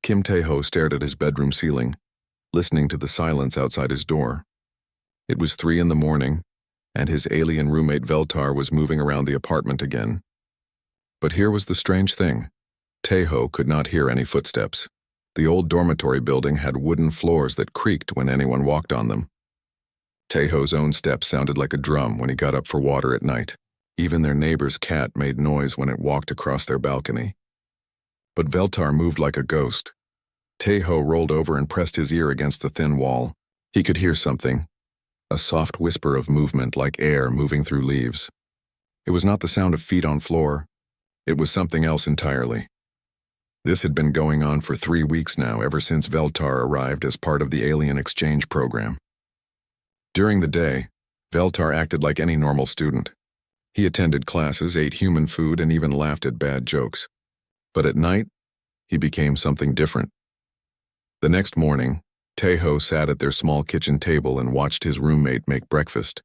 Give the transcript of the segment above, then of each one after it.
Kim Tae-ho stared at his bedroom ceiling, listening to the silence outside his door. It was 3 in the morning, and his alien roommate Veltar was moving around the apartment again. But here was the strange thing. Tae-ho could not hear any footsteps. The old dormitory building had wooden floors that creaked when anyone walked on them. Tae-ho's own steps sounded like a drum when he got up for water at night. Even their neighbor's cat made noise when it walked across their balcony. But Veltar moved like a ghost. Tae-ho rolled over and pressed his ear against the thin wall. He could hear something, a soft whisper of movement like air moving through leaves. It was not the sound of feet on floor. It was something else entirely. This had been going on for 3 weeks now, ever since Veltar arrived as part of the alien exchange program. During the day, Veltar acted like any normal student. He attended classes, ate human food, and even laughed at bad jokes. But at night, he became something different. The next morning, Tae-ho sat at their small kitchen table and watched his roommate make breakfast.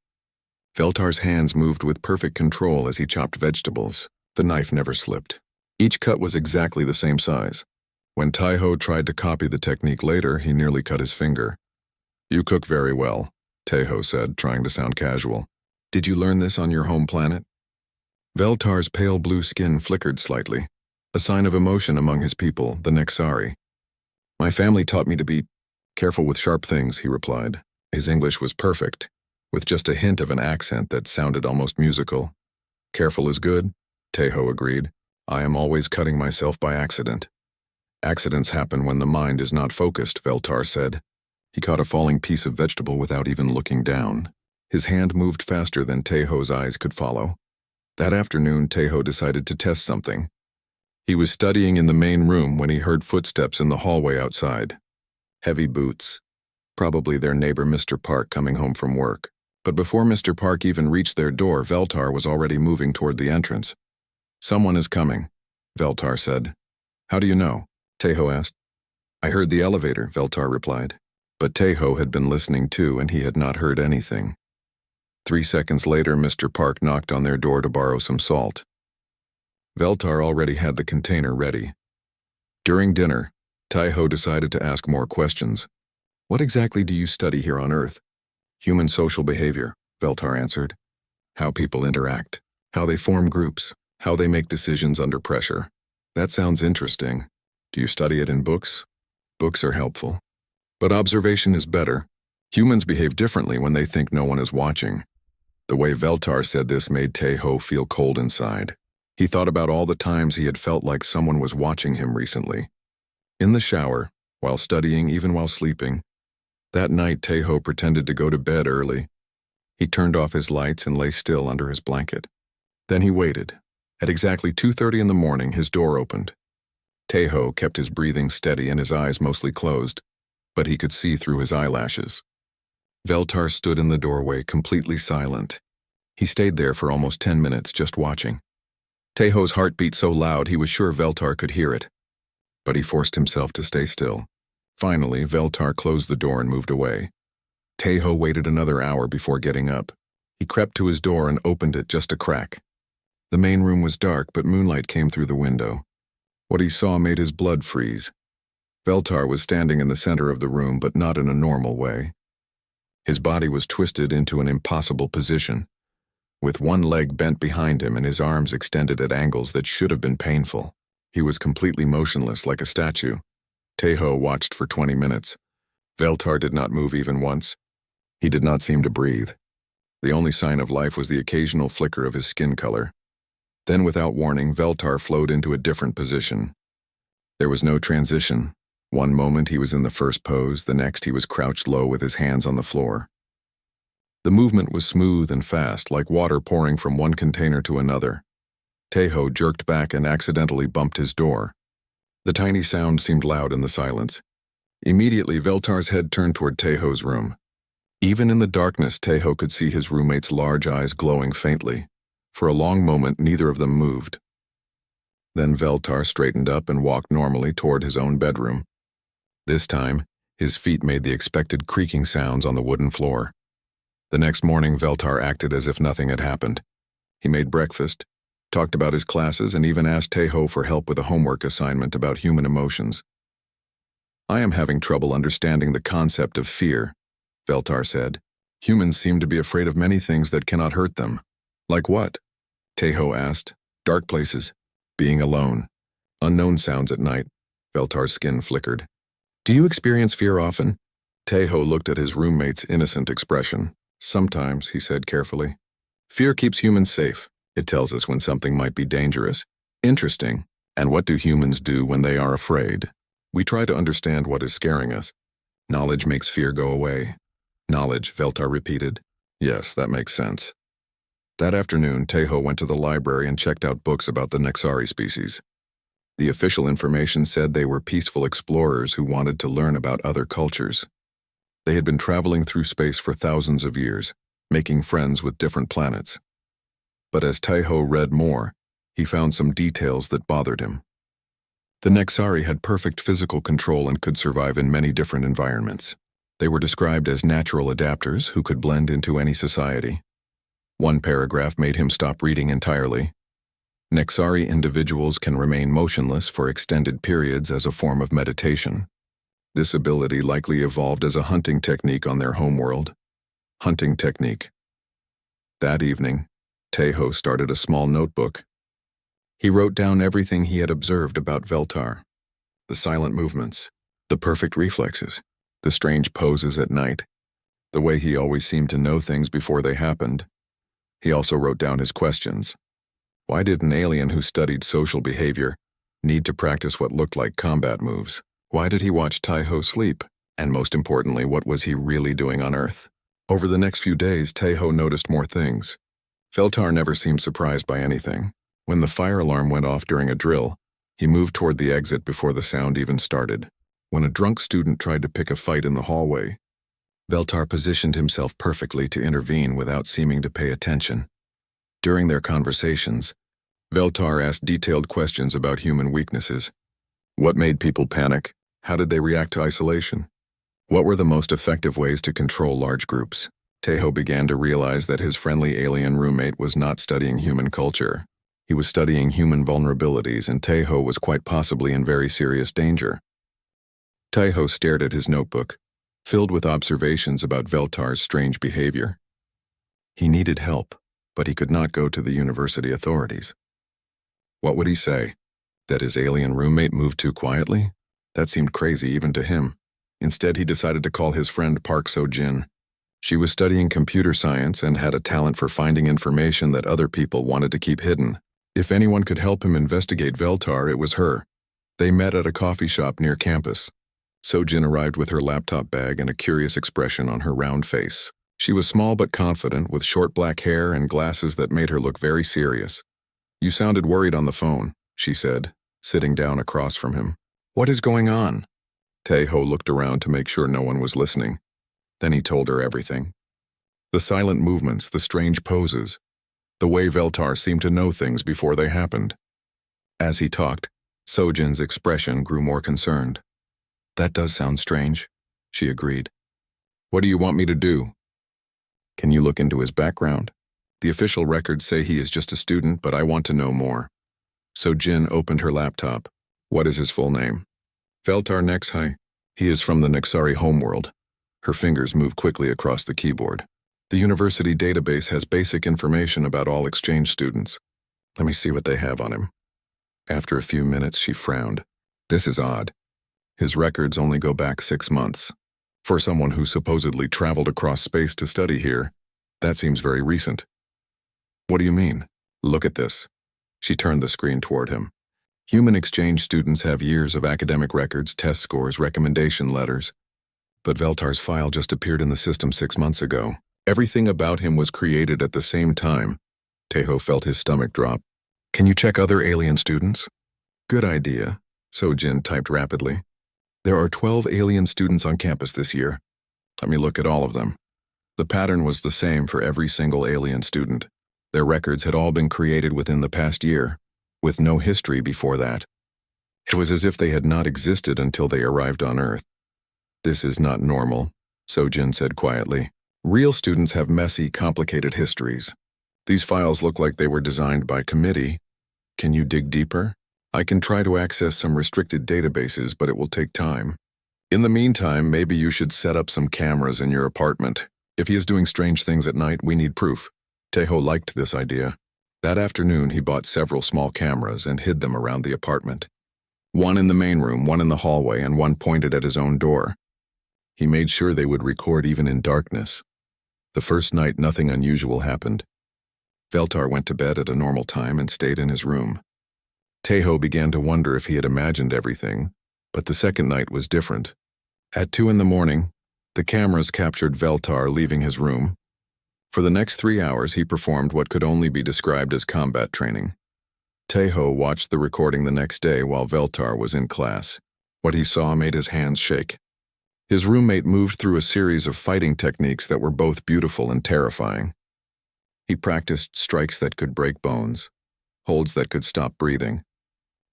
Veltar's hands moved with perfect control as he chopped vegetables. The knife never slipped. Each cut was exactly the same size. When Tae-ho tried to copy the technique later, he nearly cut his finger. "You cook very well," Tae-ho said, trying to sound casual. "Did you learn this on your home planet?" Veltar's pale blue skin flickered slightly, a sign of emotion among his people, the Nexari. "My family taught me to be careful with sharp things," he replied. His English was perfect, with just a hint of an accent that sounded almost musical. "Careful is good," Tae-ho agreed. "I am always cutting myself by accident." "Accidents happen when the mind is not focused," Veltar said. He caught a falling piece of vegetable without even looking down. His hand moved faster than Tae-ho's eyes could follow. That afternoon, Tae-ho decided to test something. He was studying in the main room when he heard footsteps in the hallway outside. Heavy boots. Probably their neighbor Mr. Park coming home from work. But before Mr. Park even reached their door, Veltar was already moving toward the entrance. "Someone is coming," Veltar said. "How do you know?" Tae-ho asked. "I heard the elevator," Veltar replied. But Tae-ho had been listening too, and he had not heard anything. 3 seconds later, Mr. Park knocked on their door to borrow some salt. Veltar already had the container ready. During dinner, Tae-ho decided to ask more questions. "What exactly do you study here on Earth?" "Human social behavior," Veltar answered. "How people interact, how they form groups, how they make decisions under pressure." "That sounds interesting. Do you study it in books?" "Books are helpful. But observation is better. Humans behave differently when they think no one is watching." The way Veltar said this made Tae-ho feel cold inside. He thought about all the times he had felt like someone was watching him recently. In the shower, while studying, even while sleeping. That night, Tae-ho pretended to go to bed early. He turned off his lights and lay still under his blanket. Then he waited. At exactly 2:30 in the morning, his door opened. Tae-ho kept his breathing steady and his eyes mostly closed, but he could see through his eyelashes. Veltar stood in the doorway, completely silent. He stayed there for almost 10 minutes, just watching. Tae-ho's heart beat so loud he was sure Veltar could hear it. But he forced himself to stay still. Finally, Veltar closed the door and moved away. Tae-ho waited another hour before getting up. He crept to his door and opened it just a crack. The main room was dark, but moonlight came through the window. What he saw made his blood freeze. Veltar was standing in the center of the room, but not in a normal way. His body was twisted into an impossible position, with one leg bent behind him and his arms extended at angles that should have been painful. He was completely motionless, like a statue. Tae-ho watched for 20 minutes. Veltar did not move even once. He did not seem to breathe. The only sign of life was the occasional flicker of his skin color. Then, without warning, Veltar flowed into a different position. There was no transition. One moment he was in the first pose, the next he was crouched low with his hands on the floor. The movement was smooth and fast, like water pouring from one container to another. Tae-ho jerked back and accidentally bumped his door. The tiny sound seemed loud in the silence. Immediately, Veltar's head turned toward Tae-ho's room. Even in the darkness, Tae-ho could see his roommate's large eyes glowing faintly. For a long moment, neither of them moved. Then Veltar straightened up and walked normally toward his own bedroom. This time, his feet made the expected creaking sounds on the wooden floor. The next morning, Veltar acted as if nothing had happened. He made breakfast, talked about his classes, and even asked Tae-ho for help with a homework assignment about human emotions. I am having trouble understanding the concept of fear, Veltar said. Humans seem to be afraid of many things that cannot hurt them. Like what? Tejo asked. Dark places. Being alone. Unknown sounds at night. Veltar's skin flickered. Do you experience fear often? Tejo looked at his roommate's innocent expression. Sometimes, he said carefully. Fear keeps humans safe. It tells us when something might be dangerous. Interesting. And what do humans do when they are afraid? We try to understand what is scaring us. Knowledge makes fear go away. Knowledge, Veltar repeated. Yes, that makes sense. That afternoon, Tejo went to the library and checked out books about the Nexari species. The official information said they were peaceful explorers who wanted to learn about other cultures. They had been traveling through space for thousands of years, making friends with different planets. But as Tejo read more, he found some details that bothered him. The Nexari had perfect physical control and could survive in many different environments. They were described as natural adapters who could blend into any society. One paragraph made him stop reading entirely. Nexari individuals can remain motionless for extended periods as a form of meditation. This ability likely evolved as a hunting technique on their homeworld. Hunting technique. That evening, Tejo started a small notebook. He wrote down everything he had observed about Veltar. The silent movements, the perfect reflexes, the strange poses at night, the way he always seemed to know things before they happened. He also wrote down his questions. Why did an alien who studied social behavior need to practice what looked like combat moves? Why did he watch Tejo sleep? And most importantly, what was he really doing on Earth? Over the next few days, Tejo noticed more things. Veltar never seemed surprised by anything. When the fire alarm went off during a drill, he moved toward the exit before the sound even started. When a drunk student tried to pick a fight in the hallway, Veltar positioned himself perfectly to intervene without seeming to pay attention. During their conversations, Veltar asked detailed questions about human weaknesses. What made people panic? How did they react to isolation? What were the most effective ways to control large groups? Tejo began to realize that his friendly alien roommate was not studying human culture. He was studying human vulnerabilities, and Tejo was quite possibly in very serious danger. Tejo stared at his notebook, filled with observations about Veltar's strange behavior. He needed help, but he could not go to the university authorities. What would he say? That his alien roommate moved too quietly? That seemed crazy even to him. Instead, he decided to call his friend Park So-jin. She was studying computer science and had a talent for finding information that other people wanted to keep hidden. If anyone could help him investigate Veltar, it was her. They met at a coffee shop near campus. So-jin arrived with her laptop bag and a curious expression on her round face. She was small but confident, with short black hair and glasses that made her look very serious. You sounded worried on the phone, she said, sitting down across from him. What is going on? Tejo looked around to make sure no one was listening. Then he told her everything. The silent movements, the strange poses, the way Veltar seemed to know things before they happened. As he talked, So-jin's expression grew more concerned. That does sound strange, she agreed. What do you want me to do? Can you look into his background? The official records say he is just a student, but I want to know more. So-jin opened her laptop. What is his full name? Veltar Nexhi. He is from the Nexari homeworld. Her fingers moved quickly across the keyboard. The university database has basic information about all exchange students. Let me see what they have on him. After a few minutes, she frowned. This is odd. His records only go back 6 months. For someone who supposedly traveled across space to study here, that seems very recent. What do you mean? Look at this. She turned the screen toward him. Human exchange students have years of academic records, test scores, recommendation letters. But Veltar's file just appeared in the system 6 months ago. Everything about him was created at the same time. Tejo felt his stomach drop. Can you check other alien students? Good idea, So-jin typed rapidly. There are 12 alien students on campus this year. Let me look at all of them. The pattern was the same for every single alien student. Their records had all been created within the past year, with no history before that. It was as if they had not existed until they arrived on Earth. This is not normal, So-jin said quietly. Real students have messy, complicated histories. These files look like they were designed by committee. Can you dig deeper? I can try to access some restricted databases, but it will take time. In the meantime, maybe you should set up some cameras in your apartment. If he is doing strange things at night, we need proof. Taeho liked this idea. That afternoon, he bought several small cameras and hid them around the apartment. One in the main room, one in the hallway, and one pointed at his own door. He made sure they would record even in darkness. The first night, nothing unusual happened. Veltar went to bed at a normal time and stayed in his room. Taeho began to wonder if he had imagined everything, but the second night was different. At 2 a.m, the cameras captured Veltar leaving his room. For the next 3 hours, he performed what could only be described as combat training. Taeho watched the recording the next day while Veltar was in class. What he saw made his hands shake. His roommate moved through a series of fighting techniques that were both beautiful and terrifying. He practiced strikes that could break bones, holds that could stop breathing,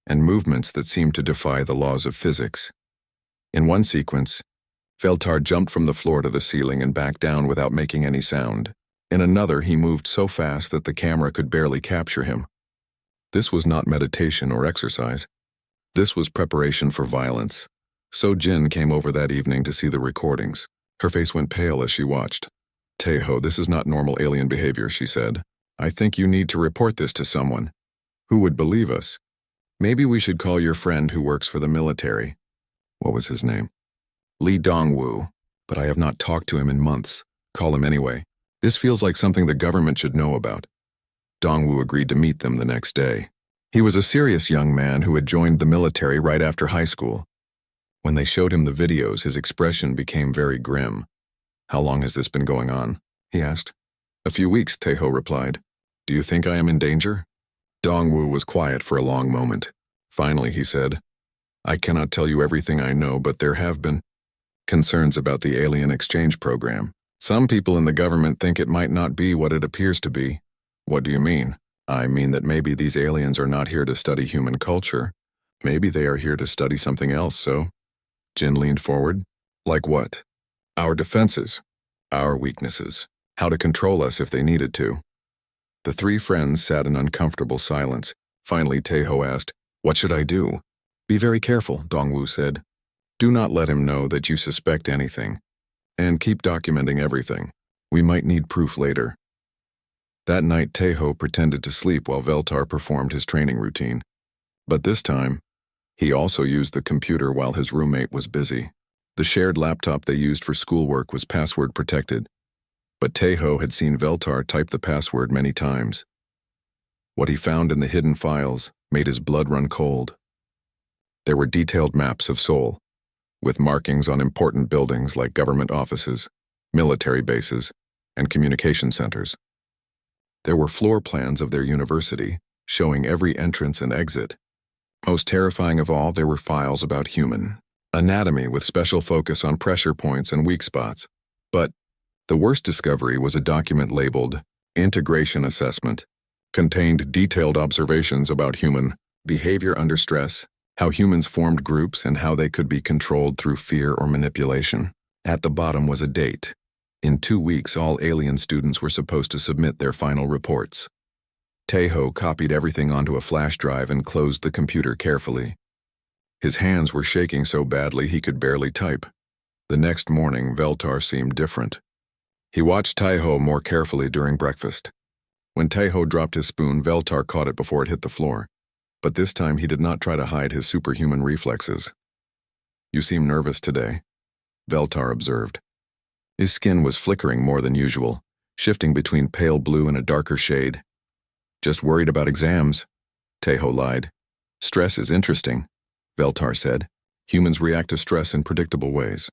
and movements that seemed to defy the laws of physics. In one sequence, Veltar jumped from the floor to the ceiling and back down without making any sound. In another, he moved so fast that the camera could barely capture him. This was not meditation or exercise. This was preparation for violence. So Jin came over that evening to see the recordings. Her face went pale as she watched. Taeho, this is not normal alien behavior, she said. I think you need to report this to someone. Who would believe us? Maybe we should call your friend who works for the military. What was his name? Lee Dongwoo. But I have not talked to him in months. Call him anyway. This feels like something the government should know about. Dongwoo agreed to meet them the next day. He was a serious young man who had joined the military right after high school. When they showed him the videos, his expression became very grim. How long has this been going on? He asked. A few weeks, Taeho replied. Do you think I am in danger? Dongwoo was quiet for a long moment. Finally, he said, I cannot tell you everything I know, but there have been concerns about the alien exchange program. Some people in the government think it might not be what it appears to be. What do you mean? I mean that maybe these aliens are not here to study human culture. Maybe they are here to study something else, so... Jin leaned forward. Like what? Our defenses. Our weaknesses. How to control us if they needed to. The three friends sat in uncomfortable silence. Finally, Taeho asked, What should I do? Be very careful, Dongwoo said. Do not let him know that you suspect anything. And keep documenting everything. We might need proof later. That night, Taeho pretended to sleep while Veltar performed his training routine. But this time, he also used the computer while his roommate was busy. The shared laptop they used for schoolwork was password protected. But Taeho had seen Veltar type the password many times. What he found in the hidden files made his blood run cold. There were detailed maps of Seoul, with markings on important buildings like government offices, military bases, and communication centers. There were floor plans of their university, showing every entrance and exit. Most terrifying of all, there were files about human anatomy with special focus on pressure points and weak spots. But the worst discovery was a document labeled Integration Assessment, contained detailed observations about human behavior under stress, how humans formed groups, and how they could be controlled through fear or manipulation. At the bottom was a date. In 2 weeks, all alien students were supposed to submit their final reports. Taeho copied everything onto a flash drive and closed the computer carefully. His hands were shaking so badly he could barely type. The next morning, Veltar seemed different. He watched Taeho more carefully during breakfast. When Taeho dropped his spoon, Veltar caught it before it hit the floor. But this time he did not try to hide his superhuman reflexes. You seem nervous today, Veltar observed. His skin was flickering more than usual, shifting between pale blue and a darker shade. Just worried about exams, Taeho lied. Stress is interesting, Veltar said. Humans react to stress in predictable ways.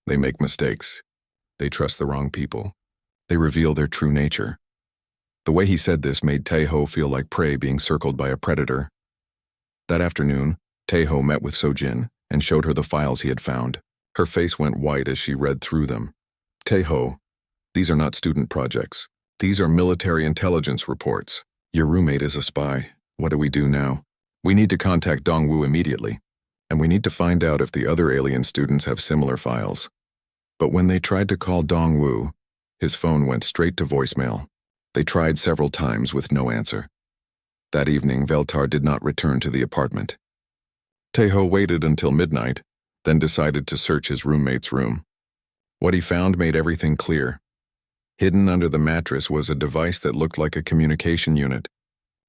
They make mistakes. They trust the wrong people. They reveal their true nature. The way he said this made Taeho feel like prey being circled by a predator. That afternoon, Taeho met with Sojin and showed her the files he had found. Her face went white as she read through them. Taeho, these are not student projects. These are military intelligence reports. Your roommate is a spy. What do we do now? We need to contact Dongwoo immediately, and we need to find out if the other alien students have similar files. But when they tried to call Dongwoo, his phone went straight to voicemail. They tried several times with no answer. That evening, Veltar did not return to the apartment. Taeho waited until midnight, then decided to search his roommate's room. What he found made everything clear. Hidden under the mattress was a device that looked like a communication unit.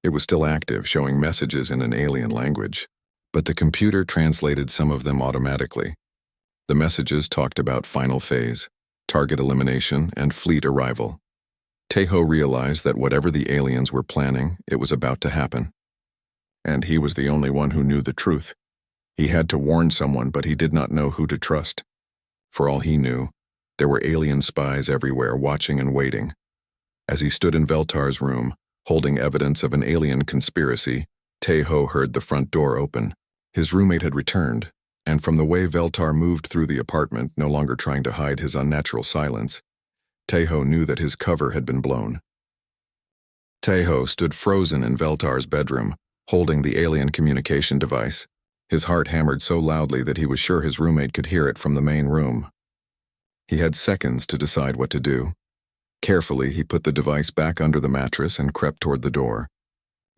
It was still active, showing messages in an alien language, but the computer translated some of them automatically. The messages talked about final phase, target elimination, and fleet arrival. Taeho realized that whatever the aliens were planning, it was about to happen. And he was the only one who knew the truth. He had to warn someone, but he did not know who to trust. For all he knew, there were alien spies everywhere watching and waiting. As he stood in Veltar's room, holding evidence of an alien conspiracy, Taeho heard the front door open. His roommate had returned, and from the way Veltar moved through the apartment, no longer trying to hide his unnatural silence, Taeho knew that his cover had been blown. Taeho stood frozen in Veltar's bedroom, holding the alien communication device. His heart hammered so loudly that he was sure his roommate could hear it from the main room. He had seconds to decide what to do. Carefully, he put the device back under the mattress and crept toward the door.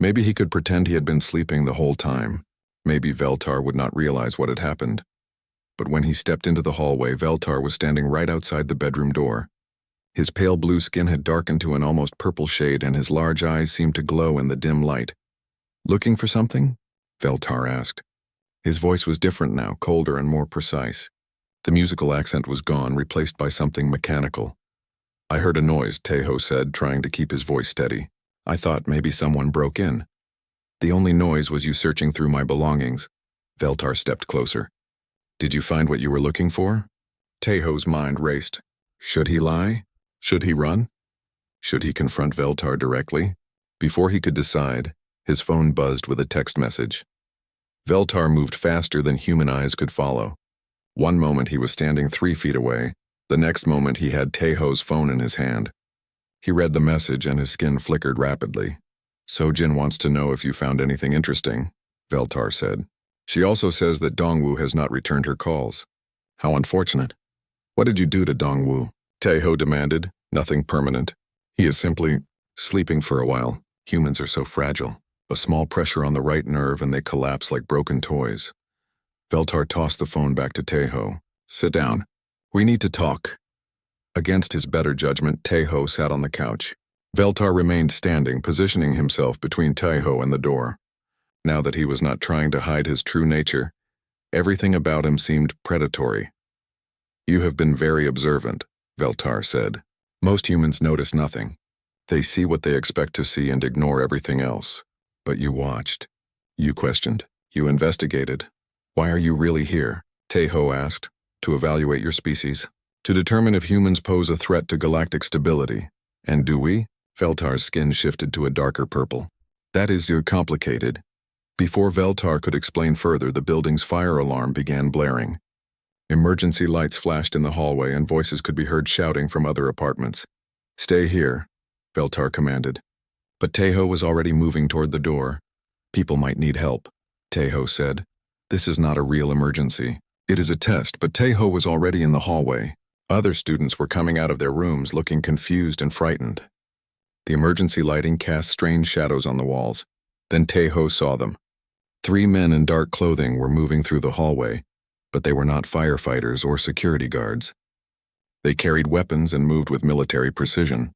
Maybe he could pretend he had been sleeping the whole time. Maybe Veltar would not realize what had happened. But when he stepped into the hallway, Veltar was standing right outside the bedroom door. His pale blue skin had darkened to an almost purple shade, and his large eyes seemed to glow in the dim light. "Looking for something?" Veltar asked. His voice was different now, colder and more precise. The musical accent was gone, replaced by something mechanical. "I heard a noise," Taeho said, trying to keep his voice steady. "I thought maybe someone broke in." "The only noise was you searching through my belongings." Veltar stepped closer. "Did you find what you were looking for?" Taeho's mind raced. Should he lie? Should he run? Should he confront Veltar directly? Before he could decide, his phone buzzed with a text message. Veltar moved faster than human eyes could follow. One moment he was standing 3 feet away, the next moment he had Taeho's phone in his hand. He read the message and his skin flickered rapidly. "Sojin wants to know if you found anything interesting," Veltar said. "She also says that Dongwu has not returned her calls." "How unfortunate." "What did you do to Dongwu?" Taeho demanded. "Nothing permanent. He is simply sleeping for a while. Humans are so fragile. A small pressure on the right nerve and they collapse like broken toys." Veltar tossed the phone back to Taeho. "Sit down. We need to talk." Against his better judgment, Taeho sat on the couch. Veltar remained standing, positioning himself between Taeho and the door. Now that he was not trying to hide his true nature, everything about him seemed predatory. "You have been very observant," Veltar said. "Most humans notice nothing. They see what they expect to see and ignore everything else. But you watched. You questioned. You investigated. Why are you really here?" Taeho asked. "To evaluate your species. To determine if humans pose a threat to galactic stability. And do we?" Veltar's skin shifted to a darker purple. "That is complicated." Before Veltar could explain further, the building's fire alarm began blaring. Emergency lights flashed in the hallway and voices could be heard shouting from other apartments. "Stay here," Veltar commanded. But Taeho was already moving toward the door. "People might need help," Taeho said. "This is not a real emergency. It is a test," but Taeho was already in the hallway. Other students were coming out of their rooms looking confused and frightened. The emergency lighting cast strange shadows on the walls. Then Taeho saw them. 3 men in dark clothing were moving through the hallway, but they were not firefighters or security guards. They carried weapons and moved with military precision.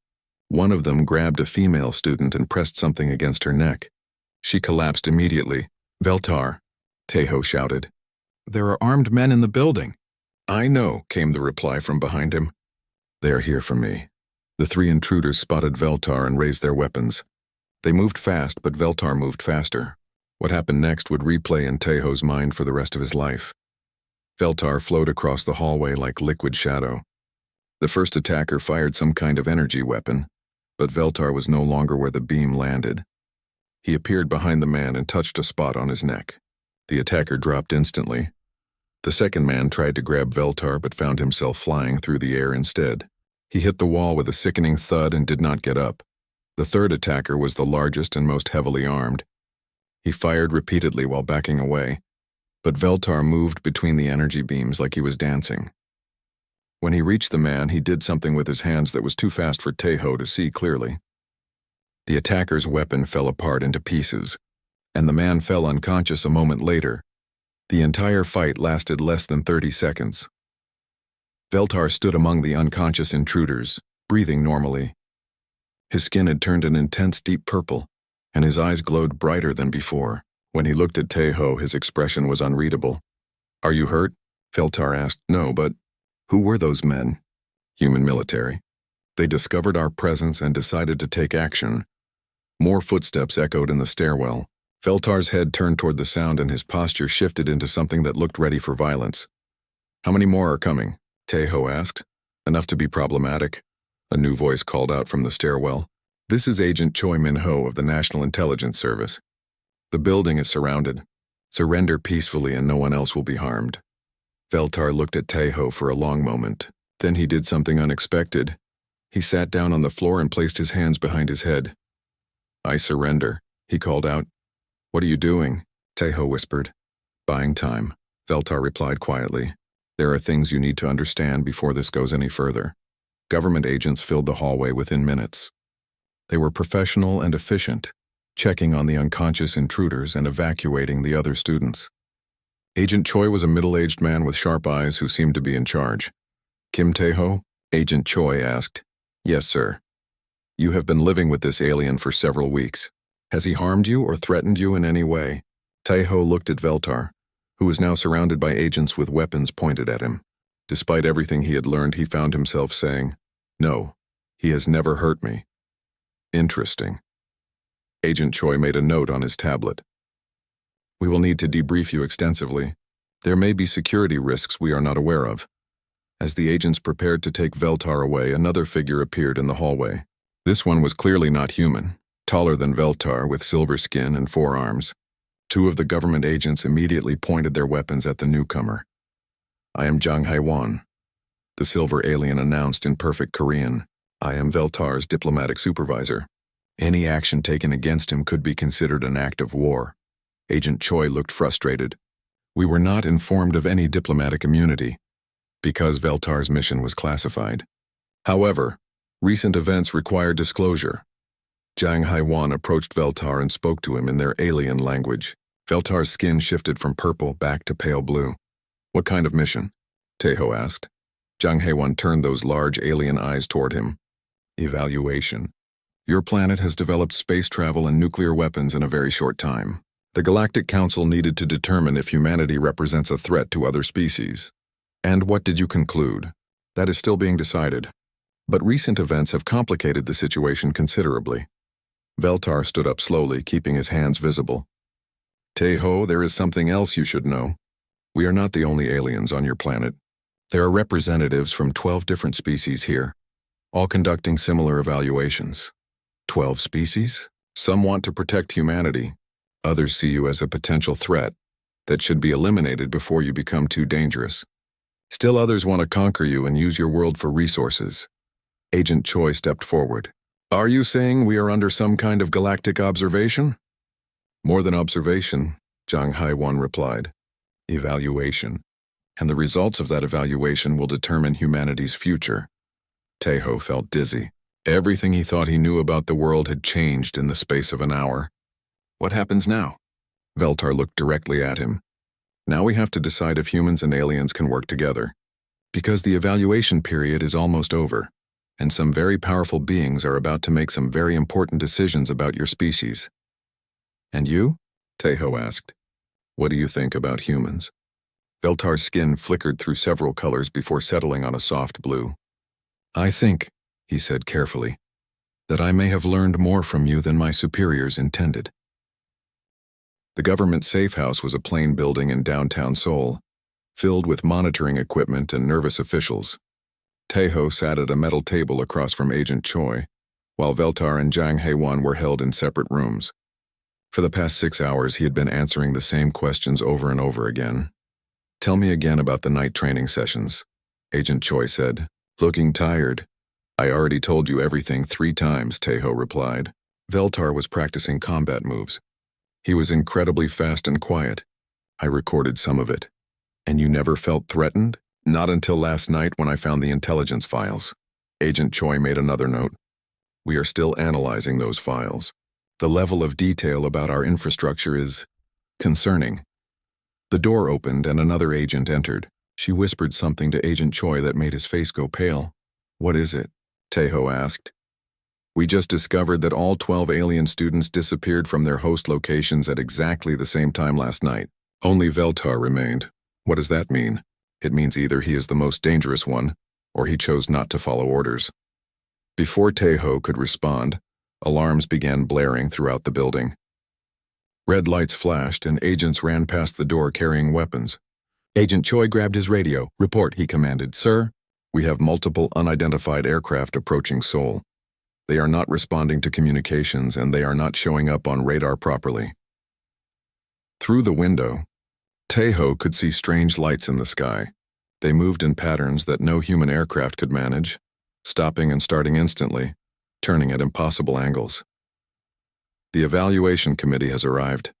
One of them grabbed a female student and pressed something against her neck. She collapsed immediately. "Veltar," Taeho shouted. "There are armed men in the building." "I know," came the reply from behind him. "They are here for me." The 3 intruders spotted Veltar and raised their weapons. They moved fast, but Veltar moved faster. What happened next would replay in Taeho's mind for the rest of his life. Veltar flowed across the hallway like liquid shadow. The first attacker fired some kind of energy weapon, but Veltar was no longer where the beam landed. He appeared behind the man and touched a spot on his neck. The attacker dropped instantly. The second man tried to grab Veltar but found himself flying through the air instead. He hit the wall with a sickening thud and did not get up. The third attacker was the largest and most heavily armed. He fired repeatedly while backing away, but Veltar moved between the energy beams like he was dancing. When he reached the man, he did something with his hands that was too fast for Taeho to see clearly. The attacker's weapon fell apart into pieces, and the man fell unconscious a moment later. The entire fight lasted less than 30 seconds. Veltar stood among the unconscious intruders, breathing normally. His skin had turned an intense deep purple, and his eyes glowed brighter than before. When he looked at Taeho, his expression was unreadable. "Are you hurt?" Veltar asked. "No, but who were those men?" "Human military. They discovered our presence and decided to take action." More footsteps echoed in the stairwell. Veltar's head turned toward the sound and his posture shifted into something that looked ready for violence. "How many more are coming?" Taeho asked. "Enough to be problematic," a new voice called out from the stairwell. "This is Agent Choi Min-ho of the National Intelligence Service. The building is surrounded. Surrender peacefully and no one else will be harmed." Veltar looked at Taeho for a long moment. Then he did something unexpected. He sat down on the floor and placed his hands behind his head. "I surrender," he called out. "What are you doing?" Taeho whispered. "Buying time," Veltar replied quietly. "There are things you need to understand before this goes any further." Government agents filled the hallway within minutes. They were professional and efficient, checking on the unconscious intruders and evacuating the other students. Agent Choi was a middle-aged man with sharp eyes who seemed to be in charge. "Kim Taeho?" Agent Choi asked. "Yes, sir." "You have been living with this alien for several weeks. Has he harmed you or threatened you in any way?" Taeho looked at Veltar, who was now surrounded by agents with weapons pointed at him. Despite everything he had learned, he found himself saying, "No, he has never hurt me." "Interesting." Agent Choi made a note on his tablet. "We will need to debrief you extensively. There may be security risks we are not aware of." As the agents prepared to take Veltar away, another figure appeared in the hallway. This one was clearly not human, taller than Veltar with silver skin and 4 arms. Two of the government agents immediately pointed their weapons at the newcomer. "I am Jang Hae-won," the silver alien announced in perfect Korean. "I am Veltar's diplomatic supervisor. Any action taken against him could be considered an act of war." Agent Choi looked frustrated. "We were not informed of any diplomatic immunity, because Veltar's mission was classified. However, recent events require disclosure." Jang Hae-won approached Veltar and spoke to him in their alien language. Veltar's skin shifted from purple back to pale blue. "What kind of mission?" Taeho asked. Jang Hae-won turned those large alien eyes toward him. "Evaluation. Your planet has developed space travel and nuclear weapons in a very short time. The Galactic Council needed to determine if humanity represents a threat to other species. And what did you conclude? That is still being decided. But recent events have complicated the situation considerably." Veltar stood up slowly, keeping his hands visible. "Taeho, there is something else you should know. We are not the only aliens on your planet. There are representatives from 12 different species here, all conducting similar evaluations." 12 species? Some want to protect humanity. Others see you as a potential threat that should be eliminated before you become too dangerous. Still others want to conquer you and use your world for resources. Agent Choi stepped forward. "Are you saying we are under some kind of galactic observation?" "More than observation," Jang Hae-won replied. "Evaluation. And the results of that evaluation will determine humanity's future." Taeho felt dizzy. Everything he thought he knew about the world had changed in the space of an hour. "What happens now?" Veltar looked directly at him. "Now we have to decide if humans and aliens can work together. Because the evaluation period is almost over, and some very powerful beings are about to make some very important decisions about your species." "And you?" Taeho asked. "What do you think about humans?" Veltar's skin flickered through several colors before settling on a soft blue. "I think," he said carefully, "that I may have learned more from you than my superiors intended." The government safe house was a plain building in downtown Seoul, filled with monitoring equipment and nervous officials. Taeho sat at a metal table across from Agent Choi, while Veltar and Jang Hae-won were held in separate rooms. For the past 6 hours, he had been answering the same questions over and over again. "Tell me again about the night training sessions," Agent Choi said, looking tired. "I already told you everything 3 times, Taeho replied. Veltar was practicing combat moves. He was incredibly fast and quiet. I recorded some of it. And you never felt threatened? Not until last night when I found the intelligence files." Agent Choi made another note. "We are still analyzing those files. The level of detail about our infrastructure is concerning." The door opened and another agent entered. She whispered something to Agent Choi that made his face go pale. "What is it?" Taeho asked. "We just discovered that all 12 alien students disappeared from their host locations at exactly the same time last night. Only Veltar remained. What does that mean? It means either he is the most dangerous one, or he chose not to follow orders." Before Taeho could respond, alarms began blaring throughout the building. Red lights flashed and agents ran past the door carrying weapons. Agent Choi grabbed his radio. "Report," he commanded. "Sir, we have multiple unidentified aircraft approaching Seoul. They are not responding to communications and they are not showing up on radar properly." Through the window, Taeho could see strange lights in the sky. They moved in patterns that no human aircraft could manage, stopping and starting instantly, turning at impossible angles. "The evaluation committee has arrived,"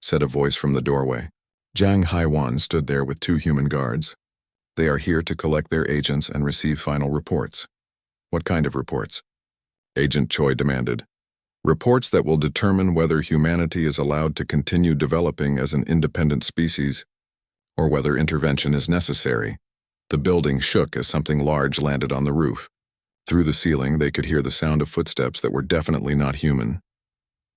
said a voice from the doorway. Jang Haiwan stood there with 2 human guards. "They are here to collect their agents and receive final reports." "What kind of reports?" Agent Choi demanded. "Reports that will determine whether humanity is allowed to continue developing as an independent species, or whether intervention is necessary." The building shook as something large landed on the roof. Through the ceiling, they could hear the sound of footsteps that were definitely not human.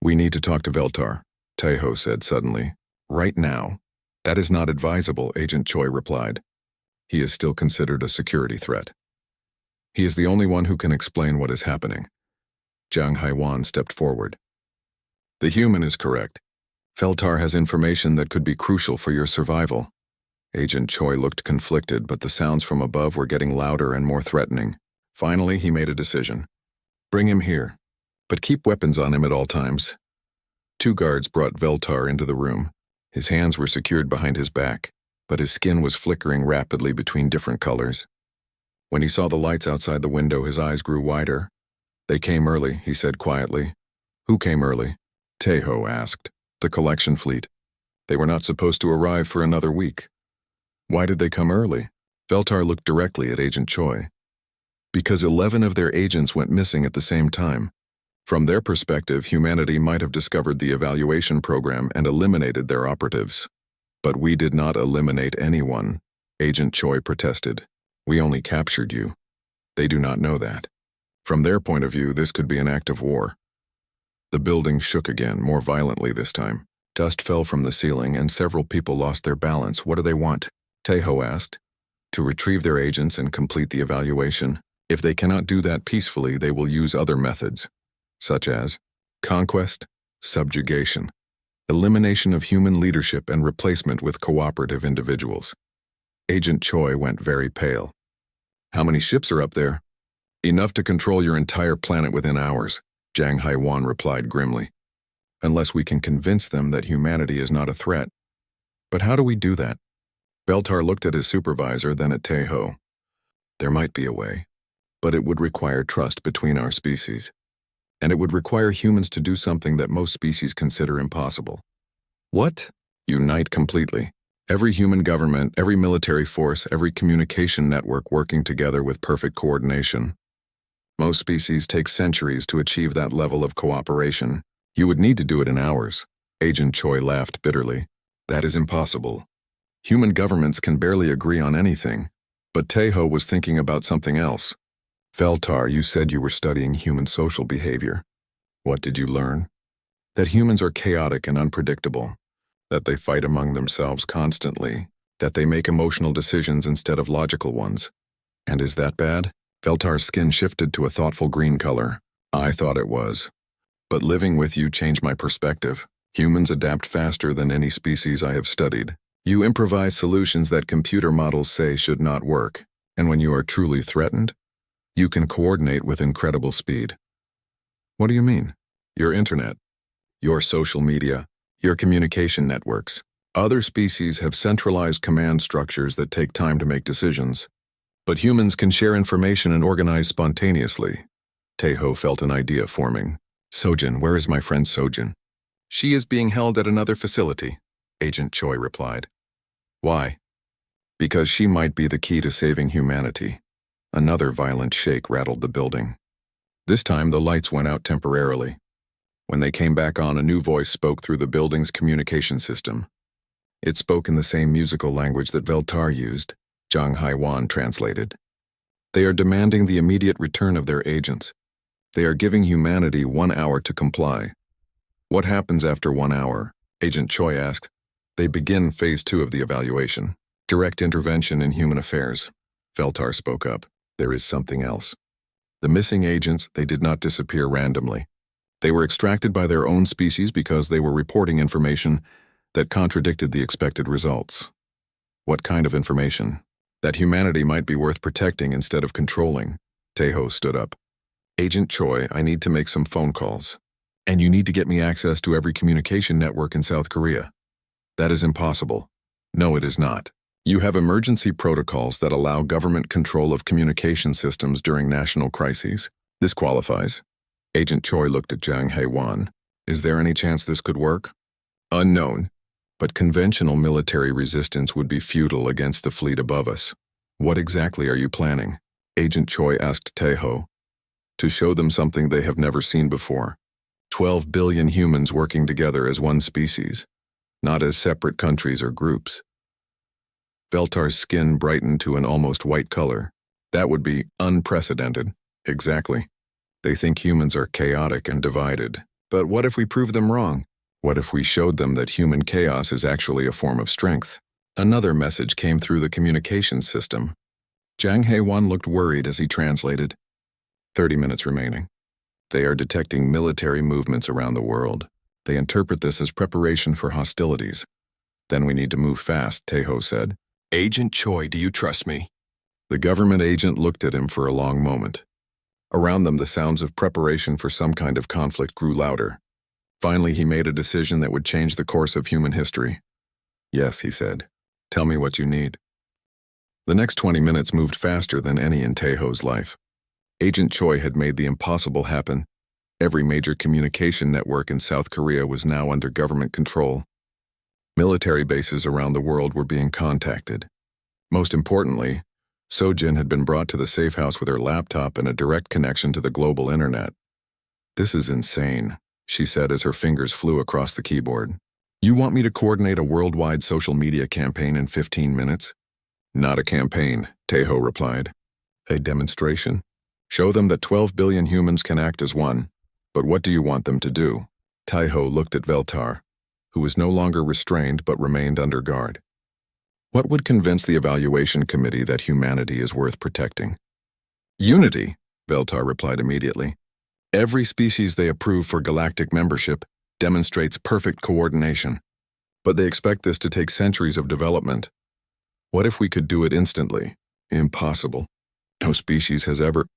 "We need to talk to Veltar," Taeho said suddenly. "Right now." "That is not advisable," Agent Choi replied. "He is still considered a security threat. He is the only one who can explain what is happening." Jang Haiwan stepped forward. "The human is correct. Veltar has information that could be crucial for your survival." Agent Choi looked conflicted, but the sounds from above were getting louder and more threatening. Finally, he made a decision. "Bring him here, but keep weapons on him at all times." 2 guards brought Veltar into the room. His hands were secured behind his back, but his skin was flickering rapidly between different colors. When he saw the lights outside the window, his eyes grew wider. "They came early," he said quietly. "Who came early?" Taeho asked. "The collection fleet. They were not supposed to arrive for another week." "Why did they come early?" Veltar looked directly at Agent Choi. "Because 11 of their agents went missing at the same time. From their perspective, humanity might have discovered the evaluation program and eliminated their operatives. But we did not eliminate anyone," Agent Choi protested. "We only captured you. They do not know that. From their point of view, this could be an act of war." The building shook again, more violently this time. Dust fell from the ceiling and several people lost their balance. "What do they want?" Taeho asked. "To retrieve their agents and complete the evaluation. If they cannot do that peacefully, they will use other methods, such as conquest, subjugation, elimination of human leadership and replacement with cooperative individuals." Agent Choi went very pale. "How many ships are up there?" "Enough to control your entire planet within hours," Jang Haiwan replied grimly. "Unless we can convince them that humanity is not a threat." "But how do we do that?" Veltar looked at his supervisor, then at Taeho. "There might be a way, but it would require trust between our species. And it would require humans to do something that most species consider impossible." "What?" "Unite completely. Every human government, every military force, every communication network working together with perfect coordination. Most species take centuries to achieve that level of cooperation. You would need to do it in hours." Agent Choi laughed bitterly. "That is impossible. Human governments can barely agree on anything." But Taeho was thinking about something else. "Veltar, you said you were studying human social behavior. What did you learn?" "That humans are chaotic and unpredictable. That they fight among themselves constantly. That they make emotional decisions instead of logical ones." "And is that bad?" Veltar's skin shifted to a thoughtful green color. "I thought it was. But living with you changed my perspective. Humans adapt faster than any species I have studied. You improvise solutions that computer models say should not work. And when you are truly threatened, you can coordinate with incredible speed." "What do you mean?" "Your internet, your social media, your communication networks. Other species have centralized command structures that take time to make decisions. But humans can share information and organize spontaneously." Taeho felt an idea forming. "Sojin, where is my friend Sojin?" "She is being held at another facility," Agent Choi replied. "Why?" "Because she might be the key to saving humanity." Another violent shake rattled the building. This time the lights went out temporarily. When they came back on, a new voice spoke through the building's communication system. It spoke in the same musical language that Veltar used, Zhang Haiwan translated. They are demanding the immediate return of their agents. They are giving humanity 1 hour to comply. What happens after 1 hour? Agent Choi asked. They begin phase 2 of the evaluation. Direct intervention in human affairs. Veltar spoke up. There is something else. The missing agents, they did not disappear randomly. They were extracted by their own species because they were reporting information that contradicted the expected results. What kind of information? That humanity might be worth protecting instead of controlling. Taeho stood up. Agent Choi, I need to make some phone calls. And you need to get me access to every communication network in South Korea. That is impossible. No, it is not. You have emergency protocols that allow government control of communication systems during national crises. This qualifies. Agent Choi looked at Zhang Haiwan. Is there any chance this could work? Unknown. But conventional military resistance would be futile against the fleet above us. What exactly are you planning? Agent Choi asked Taeho. To show them something they have never seen before. 12 billion humans working together as one species, not as separate countries or groups. Veltar's skin brightened to an almost white color. That would be unprecedented. Exactly. They think humans are chaotic and divided. But what if we prove them wrong? What if we showed them that human chaos is actually a form of strength? Another message came through the communications system. Zhang Haiwan looked worried as he translated. 30 minutes remaining. They are detecting military movements around the world. They interpret this as preparation for hostilities. Then we need to move fast, Taeho said. Agent Choi, do you trust me? The government agent looked at him for a long moment. Around them, the sounds of preparation for some kind of conflict grew louder. Finally, he made a decision that would change the course of human history. Yes, he said. Tell me what you need. The next 20 minutes moved faster than any in Taeho's life. Agent Choi had made the impossible happen. Every major communication network in South Korea was now under government control. Military bases around the world were being contacted. Most importantly, Sojin had been brought to the safe house with her laptop and a direct connection to the global internet. This is insane, she said as her fingers flew across the keyboard. You want me to coordinate a worldwide social media campaign in 15 minutes? Not a campaign, Taeho replied. A demonstration? Show them that 12 billion humans can act as one. But what do you want them to do? Taeho looked at Veltar, who was no longer restrained but remained under guard. What would convince the evaluation committee that humanity is worth protecting? Unity, Veltar replied immediately. Every species they approve for galactic membership demonstrates perfect coordination. But they expect this to take centuries of development. What if we could do it instantly? Impossible.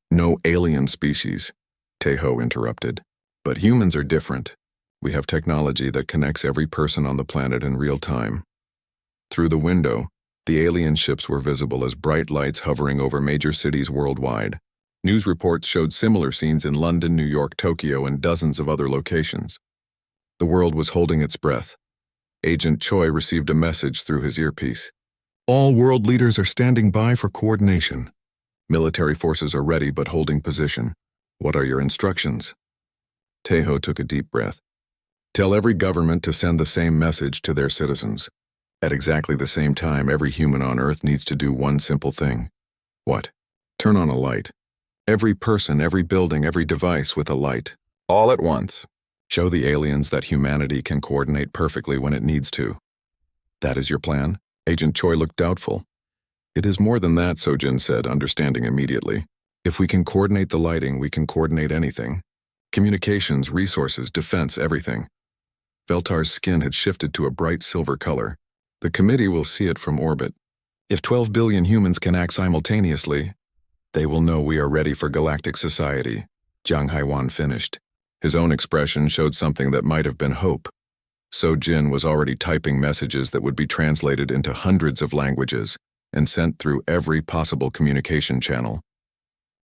No alien species, Taeho interrupted. But humans are different. We have technology that connects every person on the planet in real time. Through the window, the alien ships were visible as bright lights hovering over major cities worldwide. News reports showed similar scenes in London, New York, Tokyo, and dozens of other locations. The world was holding its breath. Agent Choi received a message through his earpiece. All world leaders are standing by for coordination. Military forces are ready but holding position. What are your instructions? Taeho took a deep breath. Tell every government to send the same message to their citizens. At exactly the same time, every human on Earth needs to do one simple thing. What? Turn on a light. Every person, every building, every device with a light. All at once. Show the aliens that humanity can coordinate perfectly when it needs to. That is your plan? Agent Choi looked doubtful. It is more than that, Sojin said, understanding immediately. If we can coordinate the lighting, we can coordinate anything. Communications, resources, defense, everything. Veltar's skin had shifted to a bright silver color. The committee will see it from orbit. If 12 billion humans can act simultaneously, they will know we are ready for galactic society. Zhang Haiwan finished. His own expression showed something that might have been hope. Sojin was already typing messages that would be translated into hundreds of languages and sent through every possible communication channel.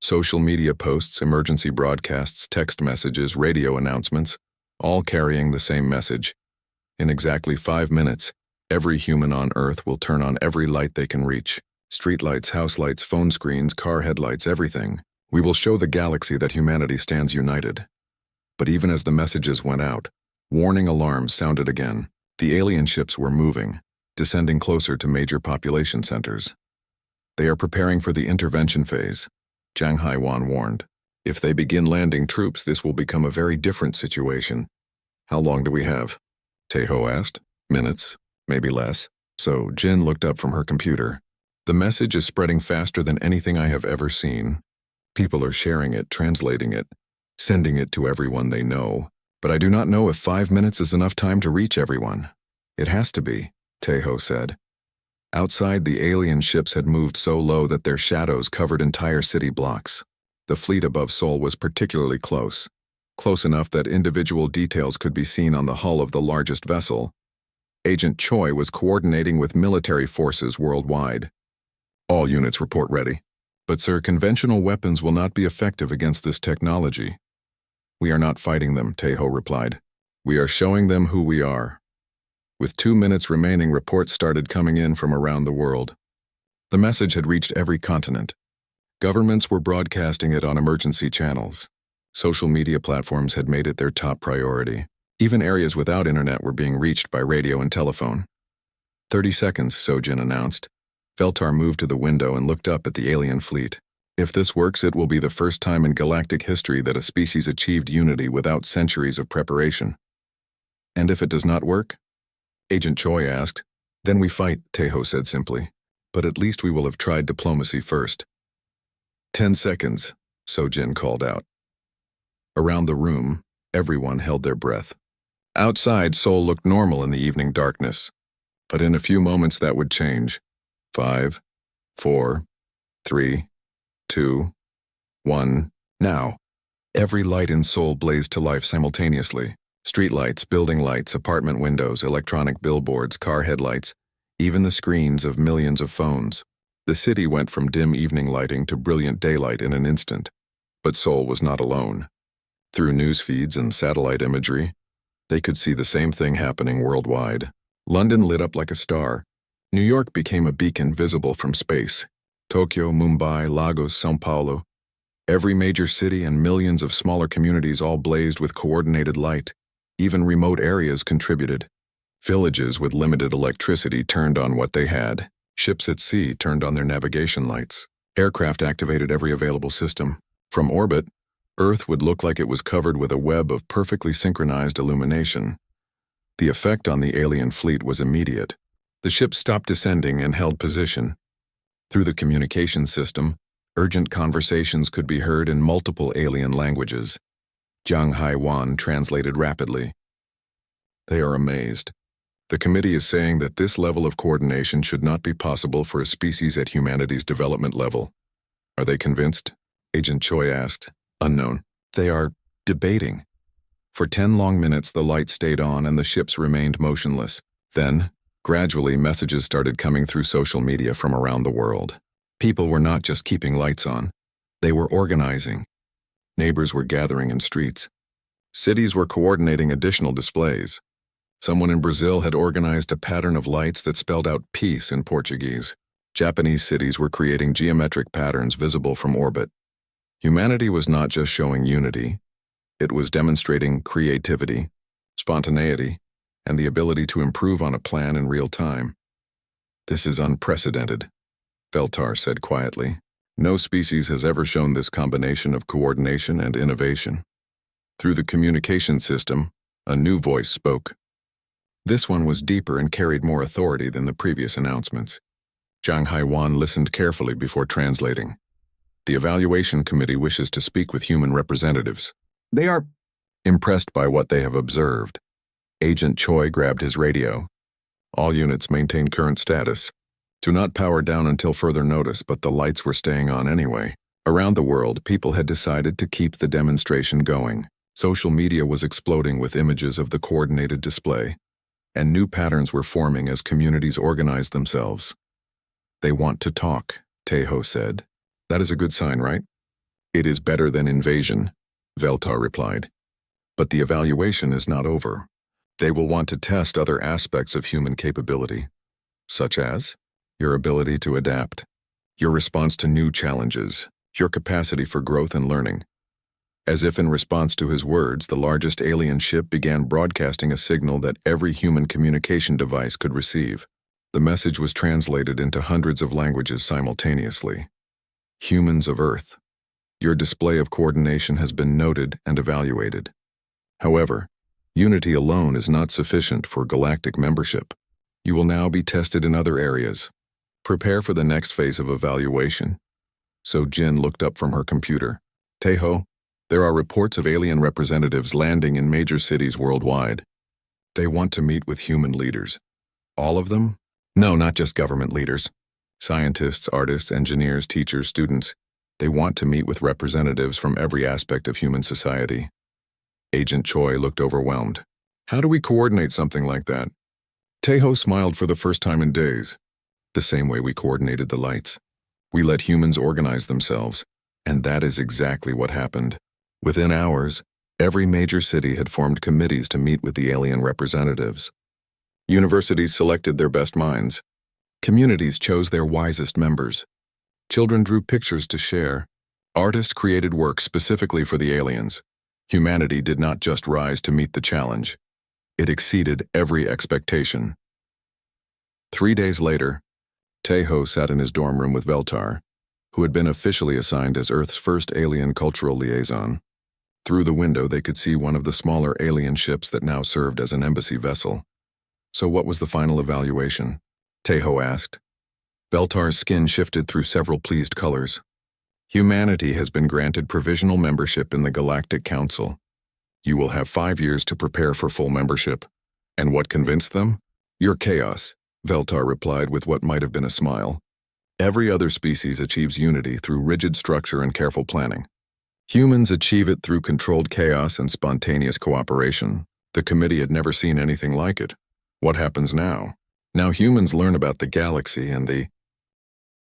Social media posts, emergency broadcasts, text messages, radio announcements, all carrying the same message. In exactly 5 minutes, every human on Earth will turn on every light they can reach. Streetlights, house lights, phone screens, car headlights, everything. We will show the galaxy that humanity stands united. But even as the messages went out, warning alarms sounded again. The alien ships were moving. descending closer to major population centers. They are preparing for the intervention phase, Zhang Haiwan warned. If they begin landing troops, this will become a very different situation. How long do we have? Taeho asked. Minutes, maybe less. So Jin looked up from her computer. The message is spreading faster than anything I have ever seen. People are sharing it, translating it, sending it to everyone they know. But I do not know if 5 minutes is enough time to reach everyone. It has to be, Taeho said. Outside, the alien ships had moved so low that their shadows covered entire city blocks. The fleet above Seoul was particularly close enough that individual details could be seen on the hull of the largest vessel. Agent Choi was coordinating with military forces worldwide. All units report ready. But sir, conventional weapons will not be effective against this technology. We are not fighting them, Taeho replied. We are showing them who we are. With 2 minutes remaining, reports started coming in from around the world. The message had reached every continent. Governments were broadcasting it on emergency channels. Social media platforms had made it their top priority. Even areas without internet were being reached by radio and telephone. 30 seconds, Sojin announced. Veltar moved to the window and looked up at the alien fleet. If this works, it will be the first time in galactic history that a species achieved unity without centuries of preparation. And if it does not work? Agent Choi asked. Then we fight, Taeho said simply. But at least we will have tried diplomacy first. 10 seconds, Sojin called out. Around the room, everyone held their breath. Outside, Seoul looked normal in the evening darkness. But in a few moments that would change. 5, 4, 3, 2, 1, now. Every light in Seoul blazed to life simultaneously. Streetlights, building lights, apartment windows, electronic billboards, car headlights, even the screens of millions of phones. The city went from dim evening lighting to brilliant daylight in an instant. But Seoul was not alone. Through news feeds and satellite imagery, they could see the same thing happening worldwide. London lit up like a star. New York became a beacon visible from space. Tokyo, Mumbai, Lagos, São Paulo. Every major city and millions of smaller communities all blazed with coordinated light. Even remote areas contributed. Villages with limited electricity turned on what they had. Ships at sea turned on their navigation lights. Aircraft activated every available system. From orbit, Earth would look like it was covered with a web of perfectly synchronized illumination. The effect on the alien fleet was immediate. The ships stopped descending and held position. Through the communication system, urgent conversations could be heard in multiple alien languages. Zhang Haiwan translated rapidly. They are amazed. The committee is saying that this level of coordination should not be possible for a species at humanity's development level. Are they convinced? Agent Choi asked. Unknown. They are debating. For 10 long minutes, the light stayed on and the ships remained motionless. Then, gradually, messages started coming through social media from around the world. People were not just keeping lights on. They were organizing. Neighbors were gathering in streets. Cities were coordinating additional displays. Someone in Brazil had organized a pattern of lights that spelled out peace in Portuguese. Japanese cities were creating geometric patterns visible from orbit. Humanity was not just showing unity. It was demonstrating creativity, spontaneity, and the ability to improve on a plan in real time. This is unprecedented, Veltar said quietly. No species has ever shown this combination of coordination and innovation. Through the communication system, a new voice spoke. This one was deeper and carried more authority than the previous announcements. Zhang Haiwan listened carefully before translating. The evaluation committee wishes to speak with human representatives. They are impressed by what they have observed. Agent Choi grabbed his radio. All units maintain current status. Do not power down until further notice, but the lights were staying on anyway. Around the world, people had decided to keep the demonstration going. Social media was exploding with images of the coordinated display, and new patterns were forming as communities organized themselves. They want to talk, Taeho said. That is a good sign, right? It is better than invasion, Veltar replied. But the evaluation is not over. They will want to test other aspects of human capability, such as your ability to adapt, your response to new challenges, your capacity for growth and learning. As if in response to his words, the largest alien ship began broadcasting a signal that every human communication device could receive. The message was translated into hundreds of languages simultaneously. Humans of Earth, your display of coordination has been noted and evaluated. However, unity alone is not sufficient for galactic membership. You will now be tested in other areas. Prepare for the next phase of evaluation. So Jin looked up from her computer. Taeho, there are reports of alien representatives landing in major cities worldwide. They want to meet with human leaders. All of them? No, not just government leaders. Scientists, artists, engineers, teachers, students. They want to meet with representatives from every aspect of human society. Agent Choi looked overwhelmed. How do we coordinate something like that? Taeho smiled for the first time in days. The same way we coordinated the lights. We let humans organize themselves, and that is exactly what happened. Within hours, every major city had formed committees to meet with the alien representatives. Universities selected their best minds. Communities chose their wisest members. Children drew pictures to share. Artists created work specifically for the aliens. Humanity did not just rise to meet the challenge. It exceeded every expectation. 3 days later, Taeho sat in his dorm room with Veltar, who had been officially assigned as Earth's first alien cultural liaison. Through the window, they could see one of the smaller alien ships that now served as an embassy vessel. So what was the final evaluation? Taeho asked. Veltar's skin shifted through several pleased colors. Humanity has been granted provisional membership in the Galactic Council. You will have 5 years to prepare for full membership. And what convinced them? Your chaos, Veltar replied with what might have been a smile. Every other species achieves unity through rigid structure and careful planning. Humans achieve it through controlled chaos and spontaneous cooperation. The committee had never seen anything like it. What happens now? Now humans learn about the galaxy and the